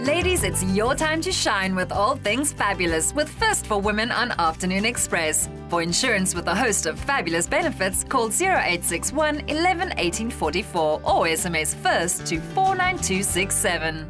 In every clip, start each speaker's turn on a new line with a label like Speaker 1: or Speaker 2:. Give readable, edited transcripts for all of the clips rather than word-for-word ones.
Speaker 1: Ladies, it's your time to shine with all things fabulous with First for Women on Afternoon Express. For insurance with a host of fabulous benefits, call 0861 11 18 44 or SMS FIRST to 49267.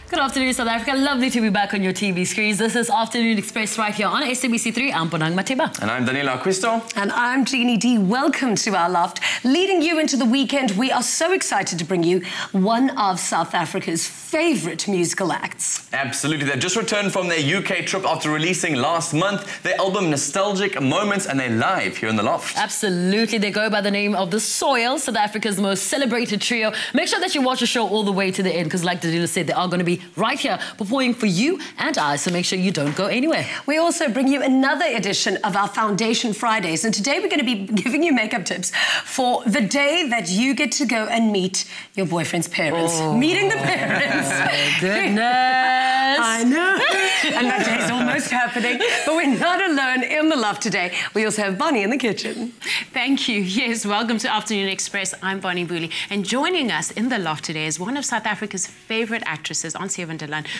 Speaker 2: Good afternoon, South Africa. Lovely to be back on your TV screens. This is Afternoon Express right here on SABC3. I'm Bonang Matiba.
Speaker 3: And I'm Diaan Lawrenson.
Speaker 4: And I'm Jeannie D. Welcome to our loft. Leading you into the weekend, we are so excited to bring you one of South Africa's favourite musical acts.
Speaker 3: Absolutely. They've just returned from their UK trip after releasing last month their album Nostalgic Moments, and they're live here in the loft.
Speaker 2: Absolutely. They go by the name of The Soil, South Africa's most celebrated trio. Make sure that you watch the show all the way to the end because, like the dealer said, they are going to be right here performing for you and I, so make sure you don't go anywhere.
Speaker 4: We also bring you another edition of our Foundation Fridays, and today we're going to be giving you makeup tips for the day that you get to go and meet your boyfriend's parents. Meeting the parents.
Speaker 2: Oh, goodness.
Speaker 4: I know. And that day's almost happening, but we're not alone in the loft today. We also have Bonnie in the kitchen.
Speaker 5: Thank you. Yes, welcome to Afternoon Express. I'm Bonnie Booley, and joining us in the loft today is one of South Africa's favourite actresses, Andrea,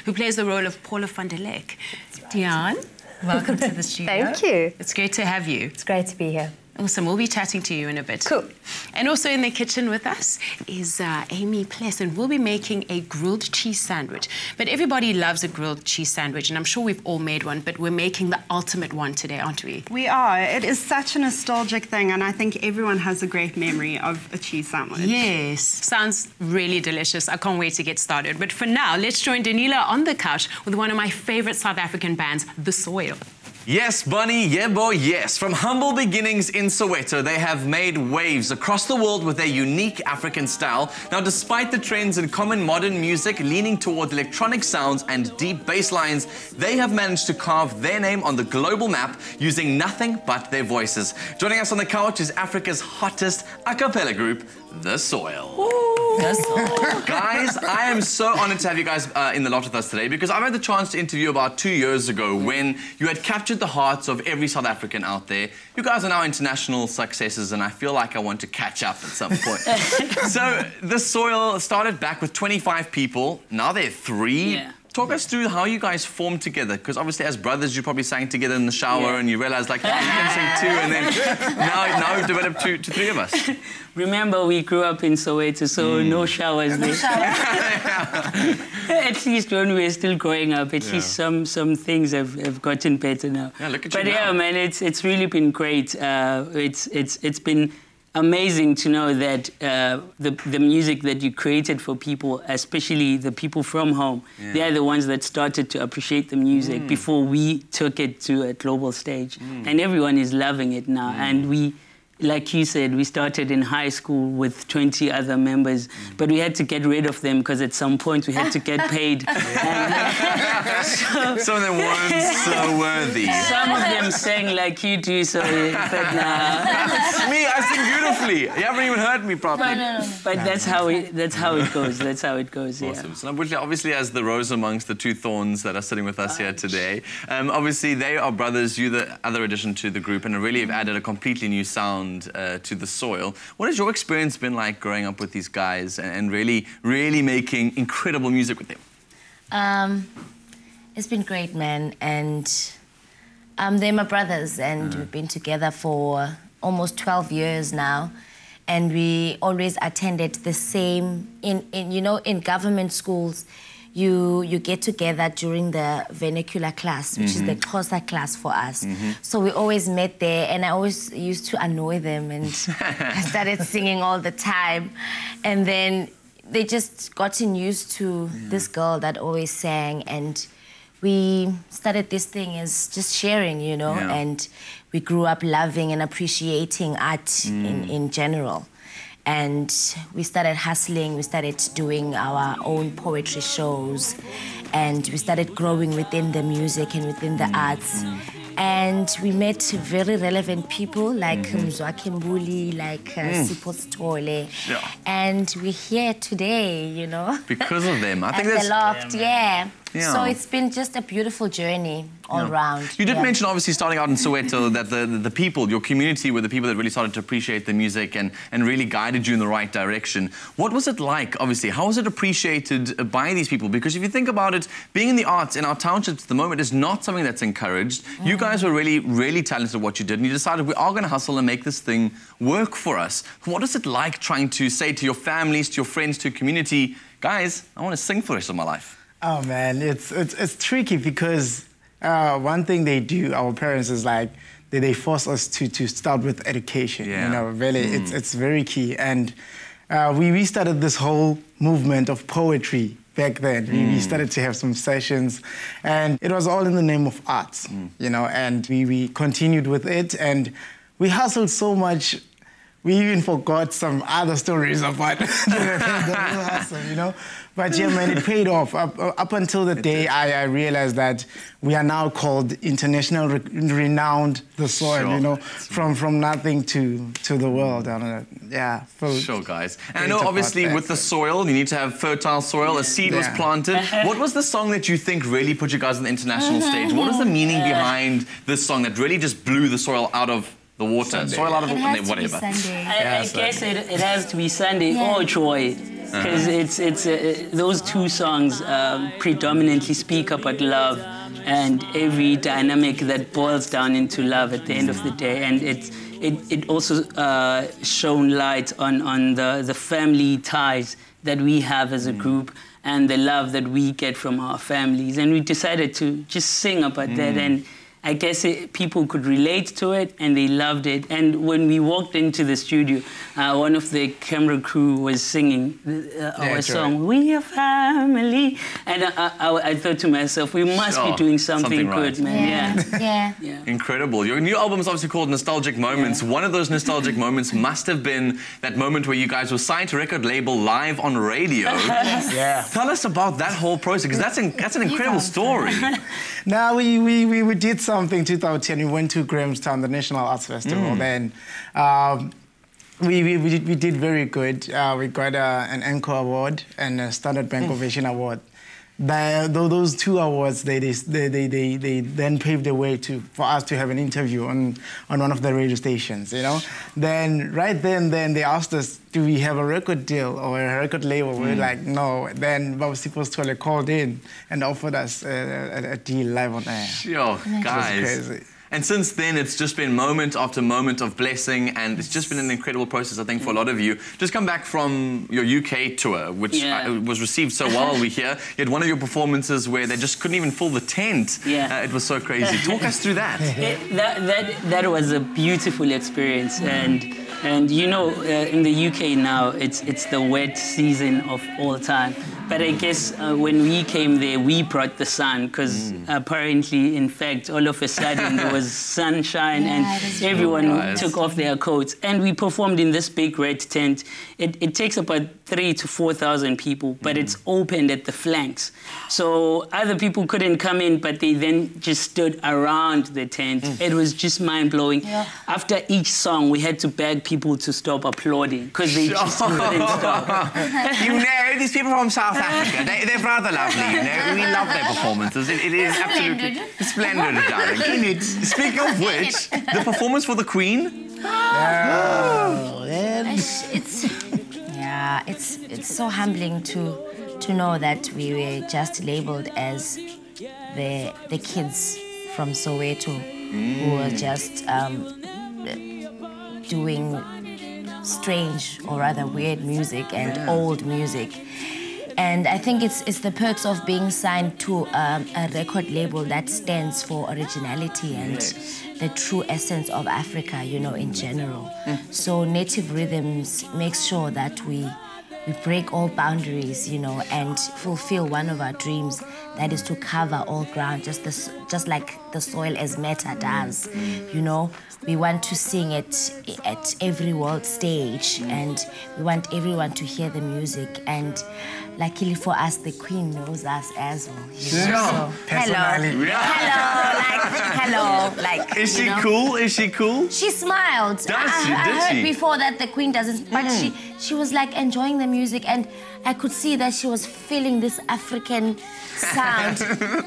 Speaker 5: who plays the role of Paula van der Lek. Right. Diaan, welcome to the studio.
Speaker 6: Thank you.
Speaker 5: It's great to have you.
Speaker 6: It's great to be here.
Speaker 5: Awesome. We'll be chatting to you in a bit.
Speaker 6: Cool.
Speaker 5: And also in the kitchen with us is Amy Pless, and we'll be making a grilled cheese sandwich. But everybody loves a grilled cheese sandwich, and I'm sure we've all made one, but we're making the ultimate one today, aren't we?
Speaker 7: We are. It is such a nostalgic thing, and I think everyone has a great memory of a cheese sandwich.
Speaker 5: Yes. Sounds really delicious. I can't wait to get started. But for now, let's join Danila on the couch with one of my favourite South African bands, The Soil.
Speaker 3: Yes, Bunny, yeah, boy, yes. From humble beginnings in Soweto, they have made waves across the world with their unique African style. Now, despite the trends in common modern music leaning toward electronic sounds and deep bass lines, they have managed to carve their name on the global map using nothing but their voices. Joining us on the couch is Africa's hottest a cappella group, The Soil.
Speaker 2: The Soil.
Speaker 3: Guys, I am so honored to have you guys in the loft with us today because I've had the chance to interview about 2 years ago when you had captured the hearts of every South African out there. You guys are now international successes, and I feel like I want to catch up at some point. So, The Soil started back with 25 people. Now they're 3.
Speaker 2: Yeah.
Speaker 3: Talk us through how you guys formed together, because obviously as brothers you probably sang together in the shower and you realized like, oh, you can sing too, and then now we've developed to 3 of us.
Speaker 8: Remember, we grew up in Soweto, so no showers there. At least when we were still growing up, at least some things have gotten better now.
Speaker 3: Yeah, look at
Speaker 8: but
Speaker 3: you now.
Speaker 8: Yeah, man, it's really been great. It's been amazing to know that the music that you created for people, especially the people from home, they're the ones that started to appreciate the music before we took it to a global stage. And everyone is loving it now. And we, like you said, we started in high school with 20 other members, but we had to get rid of them because at some point we had to get paid.
Speaker 3: Some of them weren't so worthy.
Speaker 8: Some of them sang like you do, so but nah.
Speaker 3: Me, I sing beautifully. You haven't even heard me properly.
Speaker 8: But that's how it goes. That's how it goes.
Speaker 3: Awesome.
Speaker 8: Yeah.
Speaker 3: So obviously, as the rose amongst the 2 thorns that are sitting with us here today, obviously they are brothers. You, the other addition to the group, and really have added a completely new sound to The Soil. What has your experience been like growing up with these guys and really making incredible music with them?
Speaker 6: It's been great, man, and they're my brothers, and we've been together for almost 12 years now, and we always attended the same, in government schools, you get together during the vernacular class, which is the Xhosa class for us. So we always met there, and I always used to annoy them, and I started singing all the time. And then they just gotten used to this girl that always sang, and we started this thing as just sharing, and we grew up loving and appreciating art in general. And we started hustling, we started doing our own poetry shows, and we started growing within the music and within the arts. And we met very relevant people like Mzwakhe Mbuli, like Sipho Stole. And we're here today,
Speaker 3: Because of them. I think
Speaker 6: at the loft,
Speaker 3: Yeah.
Speaker 6: So it's been just a beautiful journey all round.
Speaker 3: You did mention, obviously, starting out in Soweto, that the people, your community, were the people that really started to appreciate the music and really guided you in the right direction. What was it like, obviously? How was it appreciated by these people? Because if you think about it, being in the arts in our townships at the moment is not something that's encouraged. You guys were really, really talented at what you did, and you decided we are going to hustle and make this thing work for us. What is it like trying to say to your families, to your friends, to your community, guys, I want to sing for the rest of my life?
Speaker 9: Oh man, it's tricky because one thing they do, our parents, is like they force us to start with education.
Speaker 3: Yeah.
Speaker 9: You know, really, it's very key. And we started this whole movement of poetry back then. We started to have some sessions, and it was all in the name of arts. You know, and we continued with it, and we hustled so much. We even forgot some other stories about the hustle, you know. But yeah, man, it paid off. Up until the day I realized that we are now called international renowned The Soil, you know, from nothing to the world. Yeah.
Speaker 3: Sure, guys. And I know, obviously, with the soil, you need to have fertile soil. A seed was planted. What was the song that you think really put you guys on the international stage? What was the meaning behind this song that really just blew the soil out of the water? Soil out of the water, whatever.
Speaker 8: I guess it has to be Sunday or Joy. Because it's those two songs predominantly speak about love and every dynamic that boils down into love at the end of the day. And it also shone light on the family ties that we have as a group and the love that we get from our families. And we decided to just sing about that. And I guess people could relate to it, and they loved it. And when we walked into the studio, one of the camera crew was singing our song, We Are Family. And I thought to myself, we must be doing something good,
Speaker 3: right.
Speaker 8: man.
Speaker 6: Yeah.
Speaker 3: Incredible. Your new album is obviously called Nostalgic Moments. One of those nostalgic moments must have been that moment where you guys were signed to a record label live on radio. Tell us about that whole process, because that's an incredible story.
Speaker 9: Now, we did something 2010. We went to Grahamstown, the National Arts Festival. Then we did very good. We got an Encore Award and a Standard Bank Ovation Award. Those two awards, they then paved the way for us to have an interview on one of the radio stations, you know. Then they asked us, do we have a record deal or a record label? We were like, no. Then Bob Sipos called in and offered us a deal live on air.
Speaker 3: Sure, guys.
Speaker 9: It was crazy.
Speaker 3: And since then, it's just been moment after moment of blessing, and it's just been an incredible process, I think, for a lot of you. Just come back from your UK tour, which was received so well, we hear. You had one of your performances where they just couldn't even fill the tent. It was so crazy. Talk us through that.
Speaker 8: That was a beautiful experience, and you know, in the UK now, it's the wet season of all time. But I guess when we came there, we brought the sun, because apparently, in fact, all of a sudden there was sunshine and everyone took off their coats. And we performed in this big red tent. It takes about 3,000 to 4,000 people, but it's opened at the flanks. So other people couldn't come in, but they then just stood around the tent. It was just mind-blowing. After each song, we had to beg people to stop applauding, because they just couldn't stop.
Speaker 3: You know, these people from South Africa, they're rather lovely, you know. We love their performances. It is absolutely splendid, darling. Speaking of which, the performance for the Queen.
Speaker 6: It's so humbling to know that we were just labeled as the kids from Soweto who were just doing strange or rather weird music and old music. And I think it's the perks of being signed to a record label that stands for originality and the true essence of Africa, you know, in general. So Native Rhythms makes sure that we break all boundaries, you know, and fulfill one of our dreams, that is to cover all ground, just like the soil as Meta does, you know. We want to sing it at every world stage, and we want everyone to hear the music. And luckily for us, the Queen knows us as well. You know? So, hello.
Speaker 3: Is she cool? Is she cool?
Speaker 6: She smiled. I heard before that the Queen doesn't, but she was like enjoying the music, and I could see that she was feeling this African sound,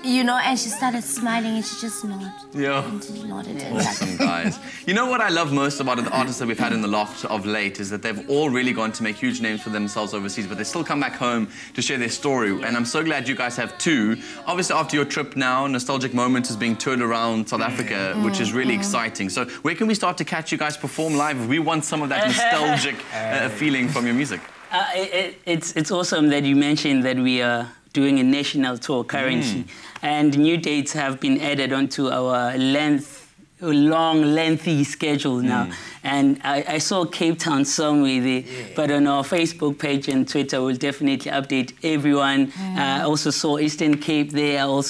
Speaker 6: you know, and she started smiling and she just nodded.
Speaker 3: Yeah.
Speaker 6: And she nodded. And
Speaker 3: Awesome, guys. You know what I love most about the artists that we've had in the loft of late is that they've all really gone to make huge names for themselves overseas, but they still come back home to share their story. And I'm so glad you guys have too. Obviously, after your trip now, Nostalgic Moment is being toured around South Africa, which is really exciting. So where can we start to catch you guys perform live? We want some of that nostalgic feeling from your music.
Speaker 8: It's awesome that you mentioned that we are doing a national tour currently, and new dates have been added onto our lengthy schedule now. And I saw Cape Town somewhere there, but on our Facebook page and Twitter, we'll definitely update everyone. I also saw Eastern Cape there. I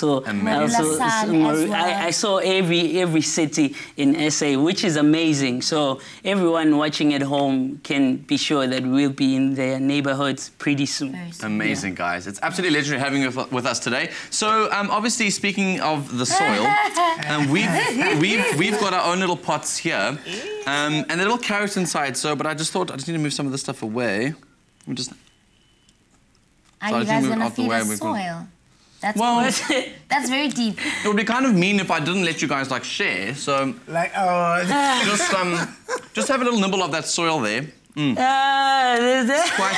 Speaker 8: saw every city in SA, which is amazing. So everyone watching at home can be sure that we'll be in their neighborhoods pretty soon.
Speaker 3: Amazing, guys. It's absolutely legendary having you with us today. So obviously, speaking of the soil, we've got our own little pots here. And a little carrot inside, but I just thought I just need to move some of this stuff away.
Speaker 6: Are you guys gonna feed us soil? That's that's very deep.
Speaker 3: It would be kind of mean if I didn't let you guys like share. So just have a little nibble of that soil there. It's quite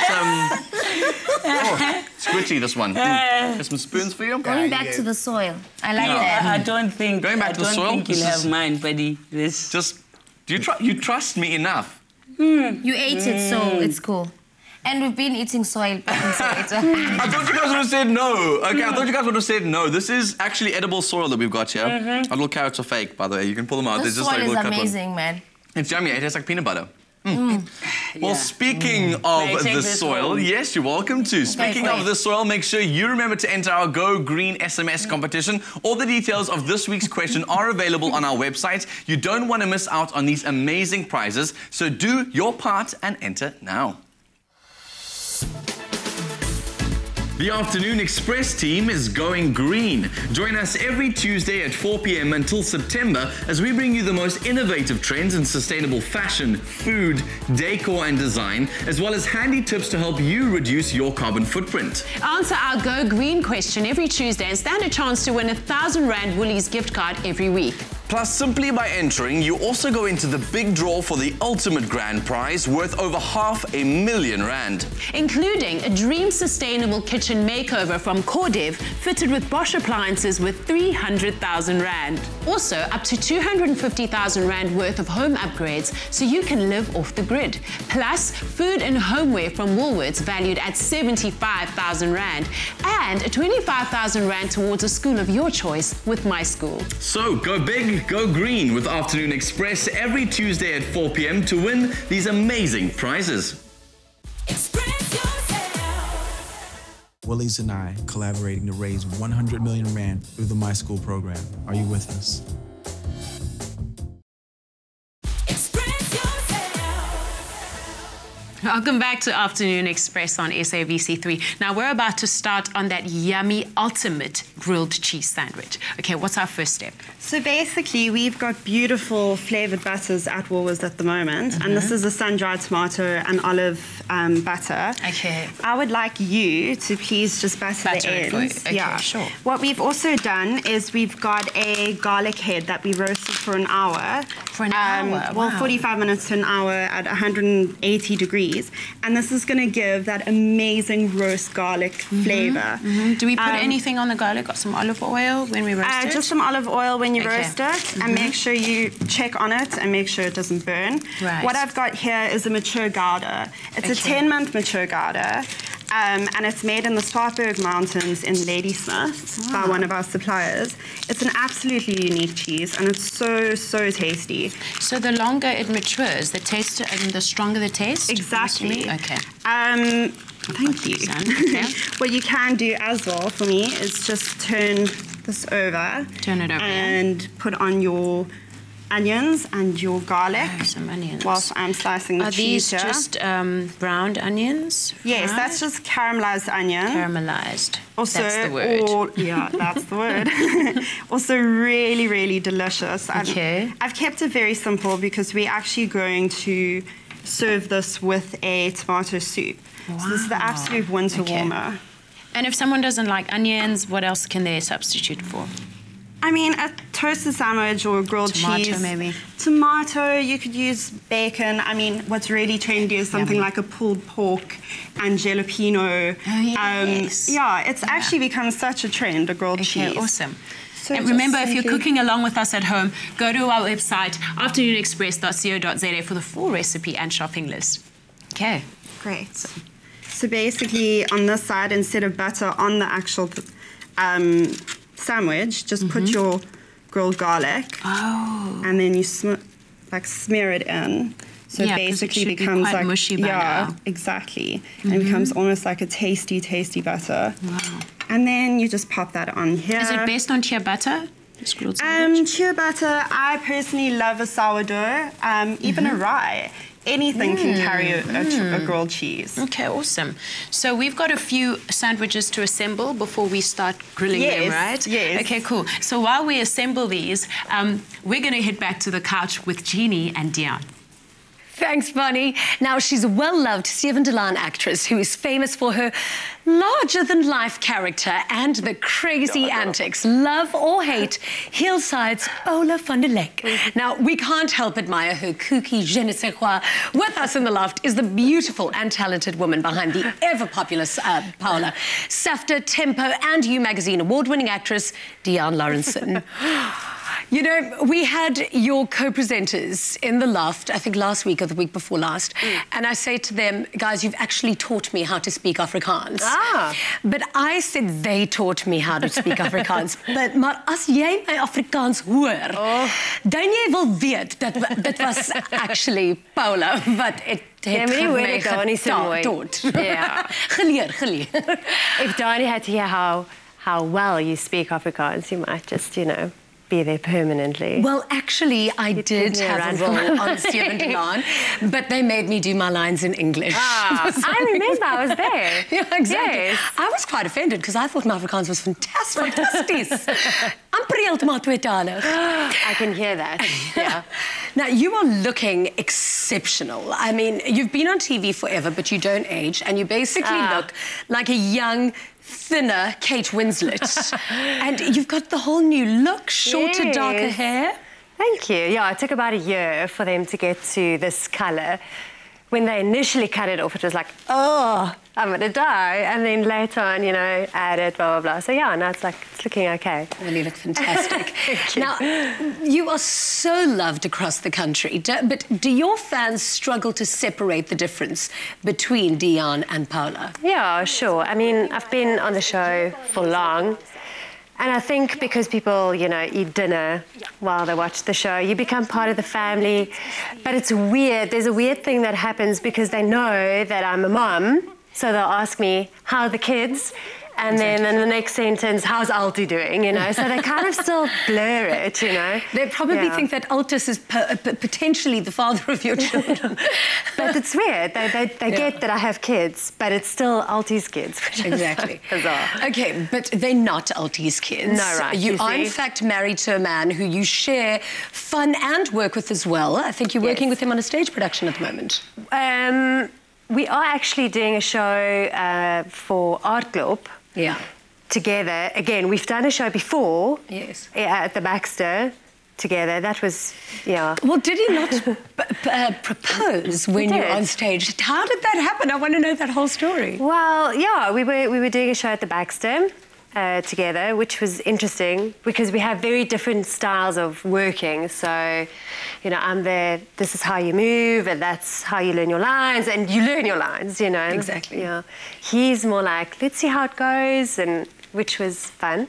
Speaker 3: squishy, this one. There's some spoons for you.
Speaker 6: Going back to the soil. I like that.
Speaker 8: I don't think
Speaker 3: going back to the soil.
Speaker 8: Think you'll have mine, buddy. This
Speaker 3: just. You trust me enough?
Speaker 6: You ate it, so it's cool. And we've been eating soil back in Soweto.
Speaker 3: I thought you guys would have said no. Okay, I thought you guys would have said no. This is actually edible soil that we've got here. Our little carrots are fake, by the way. You can pull them out.
Speaker 6: This soil is amazing, man.
Speaker 3: It's yummy. It tastes like peanut butter. Well, speaking of the soil, yes, you're welcome to. Speaking of the soil, make sure you remember to enter our Go Green SMS competition. All the details of this week's question are available on our website. You don't want to miss out on these amazing prizes, so do your part and enter now. The Afternoon Express team is going green. Join us every Tuesday at 4 p.m. until September as we bring you the most innovative trends in sustainable fashion, food, decor and design, as well as handy tips to help you reduce your carbon footprint.
Speaker 5: Answer our Go Green question every Tuesday and stand a chance to win a R1,000 Woolies gift card every week.
Speaker 3: Plus, simply by entering, you also go into the big draw for the ultimate grand prize worth over R500,000.
Speaker 5: Including a dream sustainable kitchen makeover from Cordev, fitted with Bosch appliances with R300,000. Also, up to R250,000 worth of home upgrades so you can live off the grid. Plus, food and homeware from Woolworths valued at R75,000. And a R25,000 towards a school of your choice with My School.
Speaker 3: So, go big, go green with Afternoon Express every Tuesday at 4 p.m. to win these amazing prizes.
Speaker 10: Woolies and I collaborating to raise R100 million through the My School program. Are you with us?
Speaker 5: Welcome back to Afternoon Express on SABC3. Now, we're about to start on that yummy, ultimate grilled cheese sandwich. Okay, what's our first step?
Speaker 7: So basically, we've got beautiful flavoured butters at Woolworths at the moment. And this is a sun-dried tomato and olive butter.
Speaker 5: Okay.
Speaker 7: I would like you to please just butter the ends.
Speaker 5: Okay, sure.
Speaker 7: What we've also done is we've got a garlic head that we roasted for an hour.
Speaker 5: For an hour?
Speaker 7: Well, 45 minutes to an hour at 180 degrees. And this is going to give that amazing roast garlic flavour.
Speaker 5: Do we put anything on the garlic? Got some olive oil when we roast it?
Speaker 7: Just some olive oil when you roast it, and make sure you check on it and make sure it doesn't burn.
Speaker 5: Right.
Speaker 7: What I've got here is a mature Gouda. It's a 10-month mature Gouda. And it's made in the Swartberg Mountains in Ladysmith by one of our suppliers. It's an absolutely unique cheese, and it's so, so tasty.
Speaker 5: So the longer it matures, the taste and the stronger the taste?
Speaker 7: Exactly.
Speaker 5: Okay.
Speaker 7: Thank you.
Speaker 5: Okay.
Speaker 7: What you can do as well for me is just turn this over.
Speaker 5: Turn it over.
Speaker 7: And put on your onions and your garlic.
Speaker 5: Some onions.
Speaker 7: Whilst I'm slicing the cheese here.
Speaker 5: Are these just browned onions?
Speaker 7: Yes, that's just caramelized onion.
Speaker 5: Caramelized.
Speaker 7: Also,
Speaker 5: that's the word.
Speaker 7: Yeah, that's the word. Also really, really delicious.
Speaker 5: Okay.
Speaker 7: I've kept it very simple because we're actually going to serve this with a tomato soup. Wow. So this is the absolute winter warmer.
Speaker 5: And if someone doesn't like onions, what else can they substitute for?
Speaker 7: I mean, a toasted sandwich or a grilled cheese.
Speaker 5: Maybe.
Speaker 7: Tomato, you could use bacon. I mean, what's really trendy is something like a pulled pork and jalapeno.
Speaker 5: Oh, yes.
Speaker 7: Yeah, it's actually become such a trend, a grilled cheese.
Speaker 5: Awesome.
Speaker 7: So
Speaker 5: and remember, if you're cooking along with us at home, go to our website, afternoonexpress.co.za, for the full recipe and shopping list. Okay.
Speaker 7: Great. So basically, on this side, instead of butter on the actual sandwich, just put your grilled garlic. Oh. And then you smear it in. So it basically becomes like mushy by now. Exactly. And it becomes almost like a tasty, tasty butter. Wow. And then you just pop that on here.
Speaker 5: Is it based on chia butter?
Speaker 7: Chia butter, I personally love a sourdough, even a rye. Anything can carry a grilled cheese.
Speaker 5: Okay, awesome. So we've got a few sandwiches to assemble before we start grilling them, right?
Speaker 7: Yes.
Speaker 5: Okay, cool. So while we assemble these, we're going to head back to the couch with Jeannie and Diaan.
Speaker 4: Thanks, Bonnie. Now, she's a well-loved Seven de Laan actress who is famous for her larger-than-life character and the crazy antics. Love or hate, Hillside's Paula van der Lek. Now, we can't help admire her kooky je ne sais quoi. With us in the loft is the beautiful and talented woman behind the ever-popular Paula. SAFTA, Tempo and You Magazine award-winning actress, Diaan Lawrenson. You know, we had your co-presenters in the loft, I think last week or the week before last, and I say to them, guys, you've actually taught me how to speak Afrikaans. But I said they taught me how to speak Afrikaans. Maar as jy my Afrikaans hoor, dan jy wil weet dat dit was actually Paula wat het my taught.
Speaker 11: Yeah.
Speaker 4: Geleer.
Speaker 11: If Donnie had to hear how well you speak Afrikaans, you might just, you know, be there permanently.
Speaker 4: Well, actually, I did have a role on Seven de Laan, but they made me do my lines in English.
Speaker 11: I remember, I was there.
Speaker 4: Yeah, exactly.
Speaker 11: Yes.
Speaker 4: I was quite offended because I thought my Afrikaans was fantastic.
Speaker 11: I can hear that, yeah.
Speaker 4: Now, you are looking exceptional. I mean, you've been on TV forever, but you don't age, and you basically look like a young, thinner Kate Winslet. And you've got the whole new look, shorter, darker hair.
Speaker 11: Thank you. Yeah, it took about a year for them to get to this colour. When they initially cut it off, it was like, oh, I'm going to die. And then later on, you know, add it, blah, blah, blah. So, yeah, now it's looking okay.
Speaker 4: Well, you look fantastic. Now, you are so loved across the country. But do your fans struggle to separate the difference between Diaan and Paula?
Speaker 11: Yeah, sure. I mean, I've been on the show for long. And I think because people, you know, eat dinner while they watch the show, you become part of the family. But it's weird. There's a weird thing that happens because they know that I'm a mom. So they'll ask me, how are the kids? And then in the next sentence, how's Alti doing, you know? So they kind of still blur it, you know?
Speaker 4: They probably think that Altus is potentially the father of your children.
Speaker 11: But it's weird. They get that I have kids, but it's still Alti's kids, which is bizarre.
Speaker 4: Okay, but they're not Alti's kids.
Speaker 11: No, right.
Speaker 4: You are, in fact, married to a man who you share fun and work with as well. I think you're working with him on a stage production at the moment.
Speaker 11: We are actually doing a show for Art Club.
Speaker 4: Yeah.
Speaker 11: Together. Again, we've done a show before.
Speaker 4: Yes.
Speaker 11: At the Baxter together. That was, yeah.
Speaker 4: Well, did he not propose when you were on stage? How did that happen? I want to know that whole story.
Speaker 11: Well, yeah, we were doing a show at the Baxter together, which was interesting because we have very different styles of working. So, you know, I'm there, this is how you move, and that's how you learn your lines, and you learn your lines, you know.
Speaker 4: Exactly.
Speaker 11: Yeah. He's more like, let's see how it goes, and which was fun.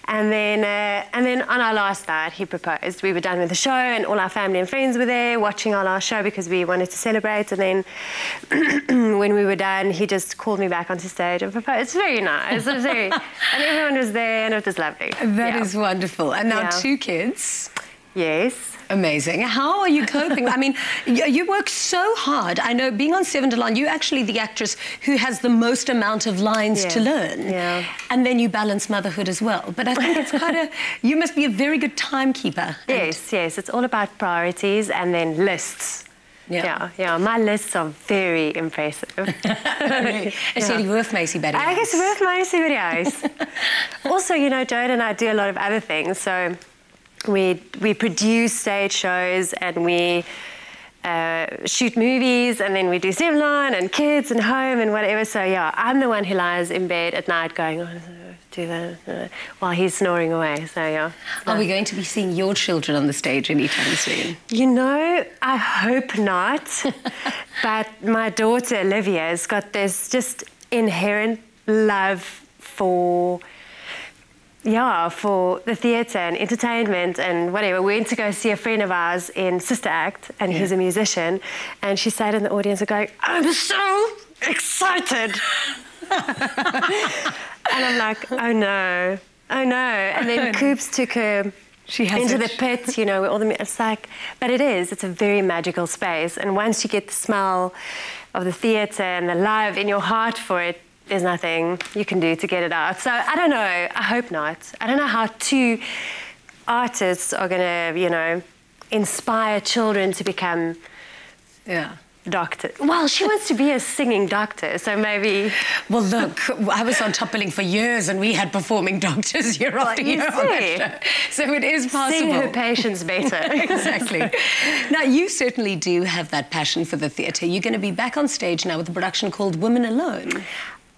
Speaker 11: And then on our last night, he proposed. We were done with the show, and all our family and friends were there watching our last show because we wanted to celebrate. And then when we were done, he just called me back onto stage and proposed. It's very nice. It was very, and everyone was there, and it was lovely.
Speaker 4: That is wonderful. And now 2 kids.
Speaker 11: Yes.
Speaker 4: Amazing. How are you coping? I mean, you work so hard. I know, being on Seven de Laan, you're actually the actress who has the most amount of lines to learn.
Speaker 11: Yeah.
Speaker 4: And then you balance motherhood as well. But I think it's quite a... You must be a very good timekeeper.
Speaker 11: Yes, yes. It's all about priorities and then lists. Ja, my lists are very impressive.
Speaker 4: Is jy die hoofmeisie by die
Speaker 11: Ek is hoofmeisie by die huis. Also, you know, Jade and I do a lot of other things. So we produce stage shows and we shoot movies, and then we do Revlon and kids and home and whatever. So yeah, I'm the one who lies in bed at night going, oh, do that, while he's snoring away. So yeah.
Speaker 4: Are we going to be seeing your children on the stage anytime soon?
Speaker 11: You know, I hope not. But my daughter Olivia has got this just inherent love for the theatre and entertainment and whatever. We went to go see a friend of ours in Sister Act, and he's a musician, and she sat in the audience and going, I'm so excited. And I'm like, oh no. And then Coops took her into the pit, you know, where all the, it's like, but it's a very magical space. And once you get the smell of the theatre and the love in your heart for it, there's nothing you can do to get it out. So I don't know, I hope not. I don't know how two artists are going to, you know, inspire children to become doctor. Well, she wants to be a singing doctor, so maybe...
Speaker 4: Well, look, I was on Top Billing for years and we had performing doctors year after year on that show. So it is possible.
Speaker 11: Sing her patients better.
Speaker 4: Exactly. Now, you certainly do have that passion for the theatre. You're going to be back on stage now with a production called Women Alone.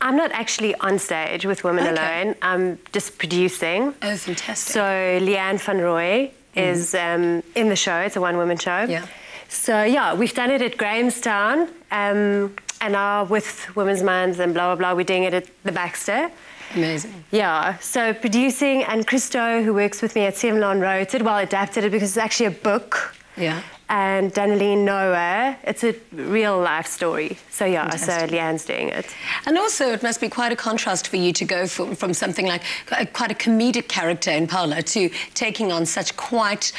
Speaker 11: I'm not actually on stage with Women Alone. I'm just producing.
Speaker 4: Oh, fantastic.
Speaker 11: So Lee Ann van Rooi is in the show. It's a one-woman show.
Speaker 4: Yeah.
Speaker 11: So, yeah, we've done it at Grahamstown, and now with Women's Minds and blah, blah, blah, we're doing it at the Baxter.
Speaker 4: Amazing.
Speaker 11: Yeah, so producing, and Christo, who works with me at Laan, wrote it, adapted it because it's actually a book.
Speaker 4: Yeah.
Speaker 11: And Daneline Noah, it's a real-life story. So, yeah, fantastic. So Leanne's doing it.
Speaker 4: And also, it must be quite a contrast for you to go from something like quite a comedic character in Paula to taking on such quite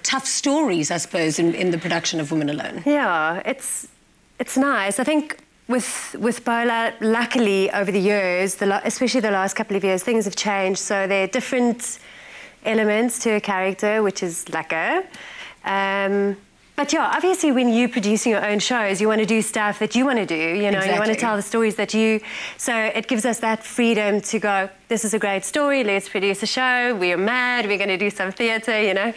Speaker 4: tough stories, I suppose, in the production of Women Alone.
Speaker 11: Yeah, it's nice. I think with Paula, luckily, over the years, especially the last couple of years, things have changed. So there are different elements to a character, which is lekker. But yeah, obviously when you're producing your own shows, you want to do stuff that you want to do, you know, you want to tell the stories that you... So it gives us that freedom to go, this is a great story, let's produce a show, we're mad, we're going to do some theatre, you know,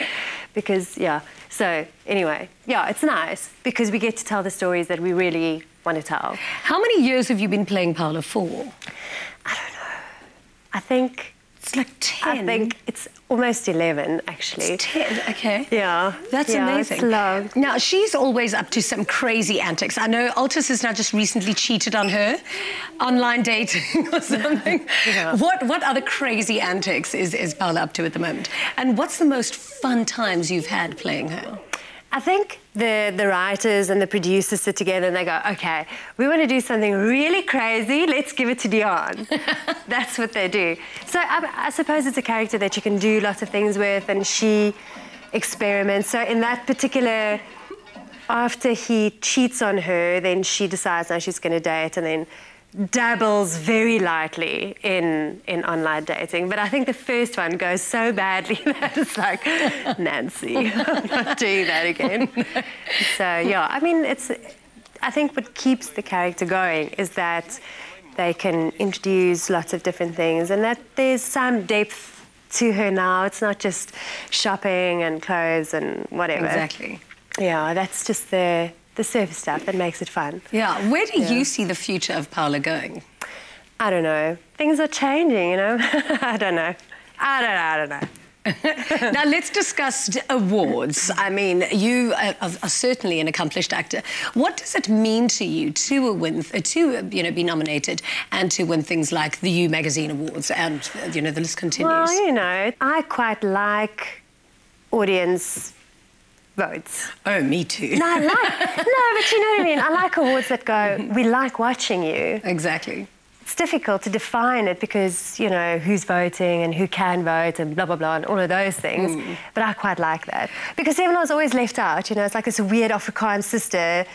Speaker 11: because, yeah. So anyway, yeah, it's nice because we get to tell the stories that we really want to tell.
Speaker 4: How many years have you been playing Paula for?
Speaker 11: I don't know. I think...
Speaker 4: It's like 10.
Speaker 11: I think it's almost 11, actually.
Speaker 4: It's 10, okay.
Speaker 11: Yeah.
Speaker 4: That's amazing.
Speaker 11: It's long.
Speaker 4: Now, she's always up to some crazy antics. I know Altus has now just recently cheated on her, online dating or something. What other crazy antics is Paula up to at the moment? And what's the most fun times you've had playing her?
Speaker 11: I think the writers and the producers sit together and they go, okay, we want to do something really crazy, let's give it to Diaan. That's what they do. So I suppose it's a character that you can do lots of things with, and she experiments. So in that particular, after he cheats on her, then she decides now she's going to date, and then dabbles very lightly in online dating. But I think the first one goes so badly that it's like, Nancy, I'm not doing that again. So, yeah, I mean, I think what keeps the character going is that they can introduce lots of different things and that there's some depth to her now. It's not just shopping and clothes and whatever.
Speaker 4: Exactly.
Speaker 11: Yeah, that's just the surface stuff that makes it fun.
Speaker 4: Yeah. Where do you see the future of Paula going?
Speaker 11: I don't know. Things are changing, you know. I don't know.
Speaker 4: Now, let's discuss awards. I mean, you are certainly an accomplished actor. What does it mean to you to be nominated and to win things like the U Magazine Awards and, you know, the list continues?
Speaker 11: Well, you know, I quite like audience votes.
Speaker 4: Oh, me too.
Speaker 11: No, but you know what I mean? I like awards that go, we like watching you.
Speaker 4: Exactly.
Speaker 11: It's difficult to define it because, you know, who's voting and who can vote and blah, blah, blah, and all of those things. But I quite like that. Because everyone's always left out, you know, it's like this weird Afrikaans sister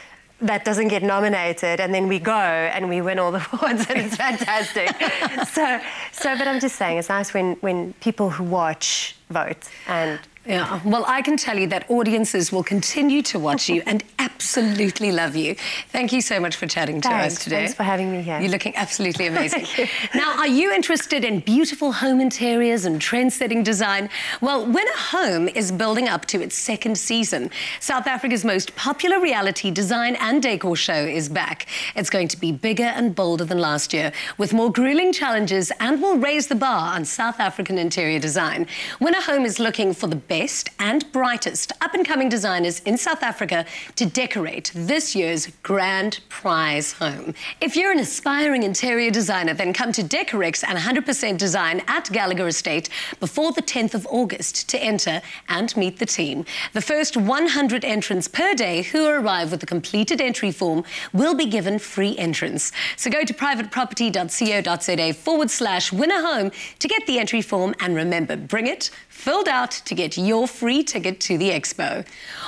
Speaker 11: that doesn't get nominated, and then we go and we win all the awards, and it's fantastic. But I'm just saying, it's nice when people who watch vote. And
Speaker 4: yeah, well, I can tell you that audiences will continue to watch you, and absolutely love you. Thank you so much for chatting to us today.
Speaker 11: Thanks for having me here.
Speaker 4: You're looking absolutely amazing. Now, are you interested in beautiful home interiors and trend-setting design? Well, Winner Home is building up to its second season. South Africa's most popular reality design and decor show is back. It's going to be bigger and bolder than last year, with more grueling challenges, and will raise the bar on South African interior design. Winner Home is looking for the best and brightest up-and-coming designers in South Africa to decorate this year's grand prize home. If you're an aspiring interior designer, then come to Decorex and 100% Design at Gallagher Estate before the 10th of August to enter and meet the team. The first 100 entrants per day who arrive with a completed entry form will be given free entrance. So go to privateproperty.co.za/winnerhome to get the entry form, and remember, bring it filled out to get your free ticket to the expo.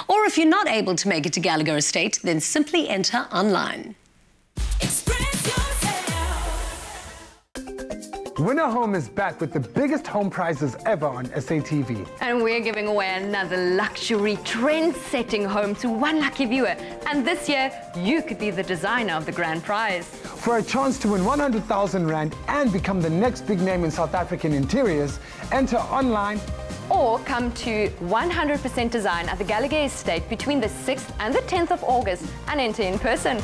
Speaker 4: Or if you're not able to make it to Gallagher Estate, then simply enter online.
Speaker 12: Winner Home is back with the biggest home prizes ever on SATV.
Speaker 13: And we're giving away another luxury trend-setting home to one lucky viewer. And this year, you could be the designer of the grand prize.
Speaker 12: For a chance to win 100,000 Rand and become the next big name in South African interiors, enter online
Speaker 13: or come to 100% Design at the Gallagher Estate between the 6th and the 10th of August and enter in person.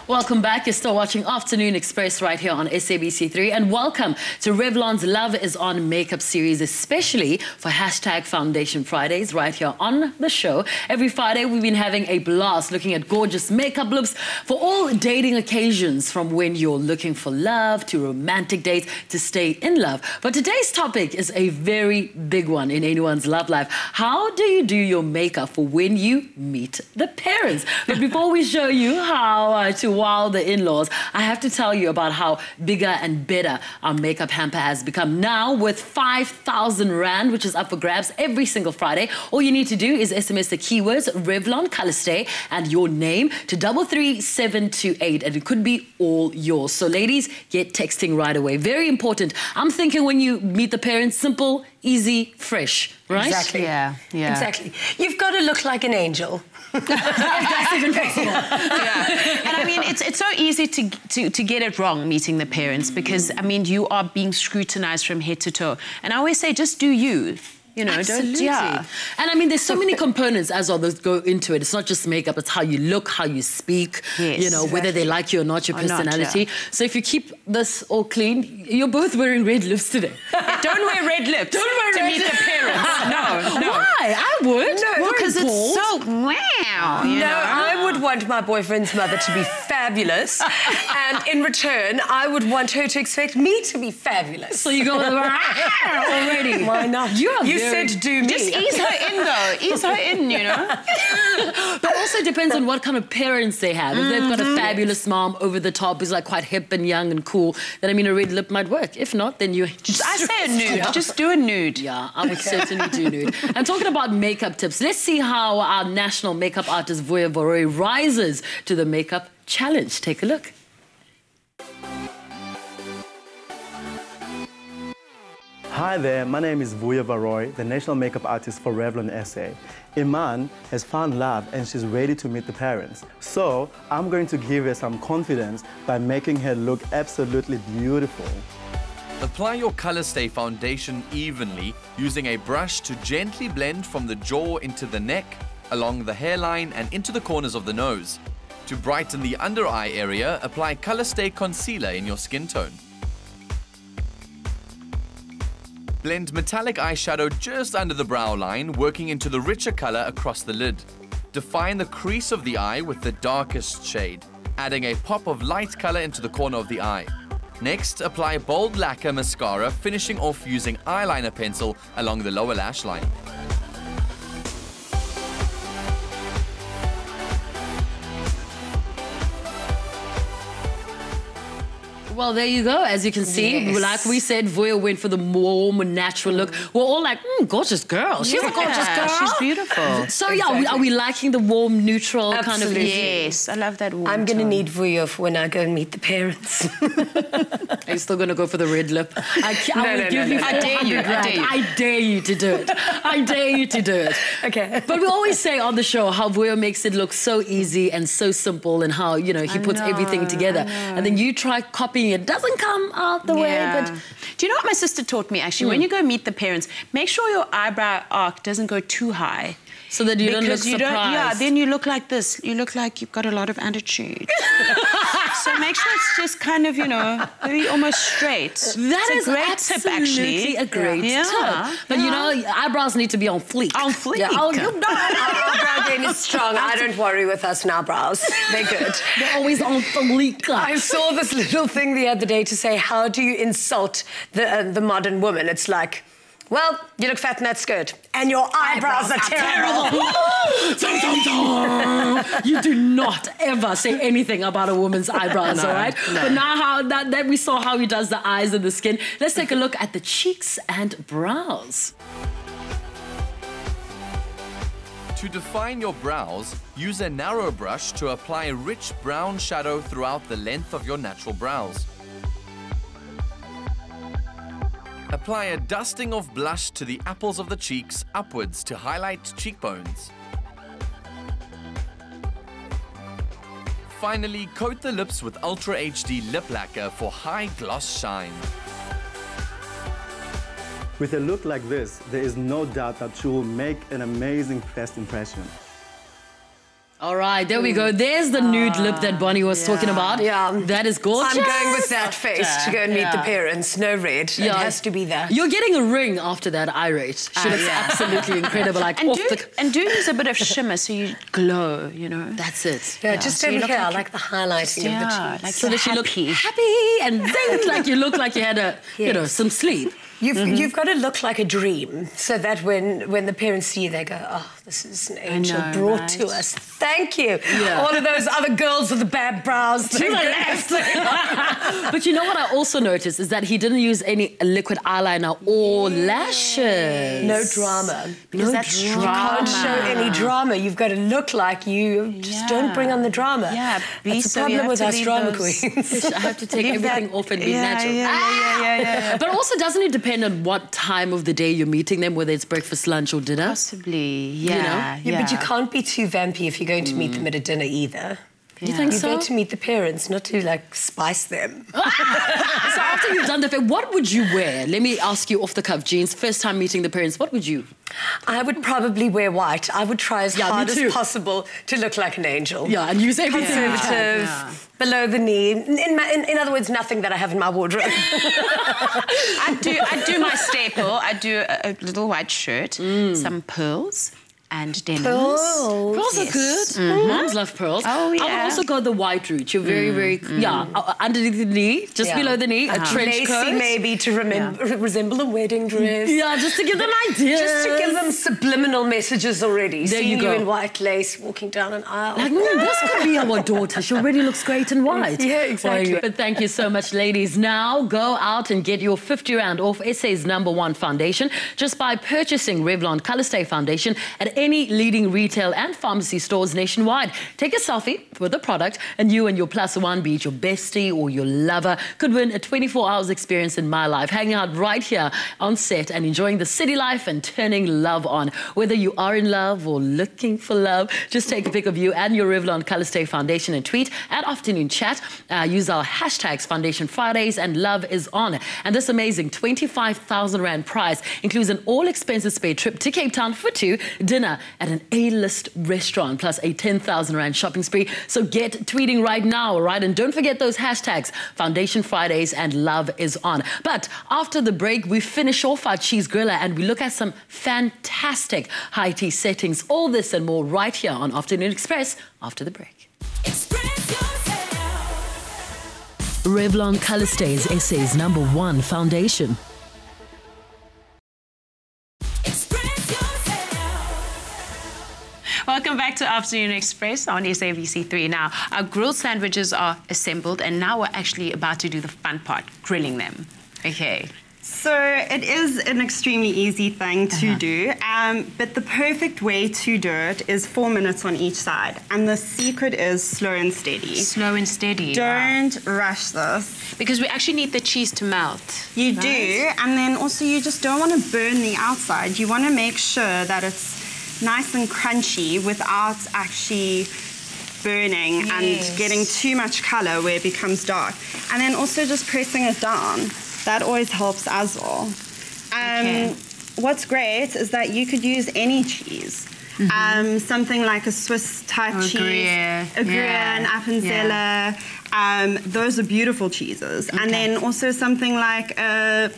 Speaker 2: Welcome back. You're still watching Afternoon Express right here on SABC3. And welcome to Revlon's Love is On makeup series, especially for #Foundation Fridays right here on the show. Every Friday, we've been having a blast looking at gorgeous makeup looks for all dating occasions, from when you're looking for love to romantic dates to stay in love. But today's topic is a very big one in anyone's love life. How do you do your makeup for when you meet the parents? But before we show you how to wow the in-laws, I have to tell you about how bigger and better our makeup hamper has become now, with 5,000 Rand, which is up for grabs every single Friday. All you need to do is SMS the keywords Revlon Color Stay and your name to 33728, and it could be all yours. So ladies, get texting right away. Very important. I'm thinking when you meet the parents, simple, easy, fresh, right?
Speaker 4: Exactly.
Speaker 5: Yeah.
Speaker 4: Exactly. You've got to look like an angel.
Speaker 5: That's even possible. Yeah. And I mean, it's so easy to get it wrong meeting the parents, because I mean, you are being scrutinized from head to toe. And I always say, just do you. You know,
Speaker 2: absolutely.
Speaker 5: Yeah.
Speaker 2: And I mean, there's so many components as well that go into it. It's not just makeup, it's how you look, how you speak,
Speaker 5: yes,
Speaker 2: you know, whether they like you or not, your personality.
Speaker 5: Not, yeah.
Speaker 2: So if you keep this all clean, you're both wearing red lips today.
Speaker 5: Don't wear red lips.
Speaker 2: Don't wear red lips.
Speaker 5: To meet the parents. No.
Speaker 2: Why? I would.
Speaker 5: No, because it's so wow. You know?
Speaker 4: I would want my boyfriend's mother to be fabulous, and in return, I would want her to expect me to be fabulous.
Speaker 2: So you go already.
Speaker 4: Why not? You said do me.
Speaker 5: Just ease her in, though. Ease her in, you know.
Speaker 2: But also depends on what kind of parents they have. If they've got a fabulous mom over the top who's like quite hip and young and cool, then I mean a red lip might work. If not, then you just...
Speaker 5: I say a nude. Yeah. Just do a nude.
Speaker 2: Yeah, I would certainly do nude. And talking about makeup tips, let's see how our national makeup artist Diaan van Rooi rises to the makeup challenge. Take a look.
Speaker 14: Hi there, my name is Diaan van Rooi, the national makeup artist for Revlon SA. Iman has found love and she's ready to meet the parents. So I'm going to give her some confidence by making her look absolutely beautiful.
Speaker 3: Apply your Color Stay foundation evenly using a brush to gently blend from the jaw into the neck, along the hairline and into the corners of the nose. To brighten the under eye area, apply Color Stay concealer in your skin tone. Blend metallic eyeshadow just under the brow line, working into the richer color across the lid. Define the crease of the eye with the darkest shade, adding a pop of light color into the corner of the eye. Next, apply bold lacquer mascara, finishing off using eyeliner pencil along the lower lash line.
Speaker 2: Well, there you go. As you can see, like we said, Vuyo went for the warm, natural look. We're all like, gorgeous girl. She's a gorgeous girl.
Speaker 5: She's beautiful.
Speaker 2: So, yeah, are we liking the warm, neutral kind of look?
Speaker 5: Yes, I love that warm
Speaker 4: I'm going to
Speaker 5: tone.
Speaker 4: need Vuyo for when I go and meet the parents.
Speaker 2: Are you still going to go for the red lip? I will give you 400
Speaker 5: I dare you.
Speaker 2: I dare you to do it. I dare you to do it.
Speaker 4: Okay.
Speaker 2: But we always say on the show how Vuyo makes it look so easy and so simple, and how, you know, he puts everything together. And then you try copying it. Doesn't come out the way, but...
Speaker 5: Do you know what my sister taught me, actually? When you go meet the parents, make sure your eyebrow arc doesn't go too high.
Speaker 2: So that you don't look surprised.
Speaker 5: Yeah, then you look like this. You look like you've got a lot of attitude. So make sure it's just kind of, you know, very almost straight.
Speaker 2: That is
Speaker 5: a great tip, actually.
Speaker 2: A great tip. But you know, eyebrows need to be on fleek.
Speaker 5: On fleek.
Speaker 2: Yeah.
Speaker 4: Our eyebrow game is strong. I don't worry with us now brows. They're good.
Speaker 2: They're always on fleek.
Speaker 4: I saw this little thing the other day to say, how do you insult the modern woman? It's like, well, you look fat in that skirt, and your eyebrows are terrible.
Speaker 2: You do not ever say anything about a woman's eyebrows, all right? No. But now how that we saw how he does the eyes and the skin, let's take a look at the cheeks and brows.
Speaker 3: To define your brows, use a narrow brush to apply a rich brown shadow throughout the length of your natural brows. Apply a dusting of blush to the apples of the cheeks upwards to highlight cheekbones. Finally, coat the lips with Ultra HD lip lacquer for high gloss shine.
Speaker 14: With a look like this, there is no doubt that you will make an amazing first impression.
Speaker 2: All right, there we go. There's the nude lip that Bonnie was talking about.
Speaker 4: Yeah.
Speaker 2: That is gorgeous.
Speaker 4: I'm going with that face to go and meet the parents. No red. It has to be that.
Speaker 2: You're getting a ring after that eye rate. She looks absolutely incredible. Like
Speaker 5: and do use a bit of shimmer so you glow, you know.
Speaker 2: That's it.
Speaker 4: Yeah, just over here. I like the highlighting of the cheeks.
Speaker 2: Like so that you look happy and then like you look like you had a, you know, some sleep.
Speaker 4: You've got to look like a dream, so that when the parents see you, they go, oh, this is an angel brought to us. Thank you. Yeah. All of those other girls with the bad brows.
Speaker 2: To the left. But you know what I also noticed is that he didn't use any liquid eyeliner or lashes.
Speaker 4: No drama.
Speaker 5: Because that's drama.
Speaker 4: You can't show any drama. You've got to look like you just don't bring on the drama.
Speaker 5: Yeah,
Speaker 4: that's the problem with us drama queens.
Speaker 2: I have to take everything off and be natural.
Speaker 5: Yeah.
Speaker 2: But also, doesn't it depend on what time of the day you're meeting them, whether it's breakfast, lunch, or dinner?
Speaker 5: Possibly, yeah.
Speaker 4: You know? But you can't be too vampy if you're going to meet them at a dinner either.
Speaker 2: You think so?
Speaker 4: You're there to meet the parents, not to, like, spice them.
Speaker 2: So after you've done the fair, what would you wear? Let me ask you off the cuff, Jeans. First time meeting the parents, what would you?
Speaker 4: I would probably wear white. I would try as hard as possible to look like an angel.
Speaker 2: Yeah, and use everything.
Speaker 4: Conservative, below the knee. In other words, nothing that I have in my wardrobe.
Speaker 5: I do my staple. I do a little white shirt, some pearls. And denims.
Speaker 2: Pearls are good. Moms love pearls.
Speaker 5: Oh, yeah.
Speaker 2: I would also go the white route. You're very, very, underneath the knee, just below the knee, a trench coat.
Speaker 4: Lacy maybe to resemble a wedding dress.
Speaker 2: Yeah, just to give them ideas.
Speaker 4: Just to give them subliminal messages already.
Speaker 2: There
Speaker 4: Seeing
Speaker 2: you go.
Speaker 4: in white lace, walking down an aisle.
Speaker 2: Like, this could be our daughter. She already looks great in white.
Speaker 4: Yeah, exactly.
Speaker 2: But thank you so much, ladies. Now go out and get your 50 Rand off SA's #1 foundation just by purchasing Revlon Color Stay Foundation at any leading retail and pharmacy stores nationwide. Take a selfie with the product and you and your +1, be it your bestie or your lover, could win a 24 hours experience in my life, hanging out right here on set and enjoying the city life and turning love on. Whether you are in love or looking for love, just take a pic of you and your Revlon Color Stay Foundation and tweet at Afternoon Chat. Use our hashtags Foundation Fridays and Love is On. And this amazing 25,000 Rand prize includes an all-expenses paid trip to Cape Town for 2, dinner at an A-list restaurant, plus a 10,000 Rand shopping spree. So get tweeting right now, all right? And don't forget those hashtags, Foundation Fridays and Love is On. But after the break, we finish off our cheese griller and we look at some fantastic high tea settings. All this and more right here on Afternoon Express after the break. Revlon Color Stays SA's #1 foundation.
Speaker 5: Welcome back to Afternoon Express on SABC3. Now, our grilled sandwiches are assembled, and now we're actually about to do the fun part, grilling them. Okay.
Speaker 7: So it is an extremely easy thing to do, but the perfect way to do it is 4 minutes on each side. And the secret is slow and steady.
Speaker 5: Slow and steady.
Speaker 7: Don't rush this.
Speaker 5: Because we actually need the cheese to melt.
Speaker 7: You do, and then also you just don't want to burn the outside. You want to make sure that it's nice and crunchy without actually burning and getting too much color where it becomes dark. And then also just pressing it down. That always helps as well. What's great is that you could use any cheese. Something like a Swiss type cheese, a Gruyere, an Appenzeller. Those are beautiful cheeses. And then also something like a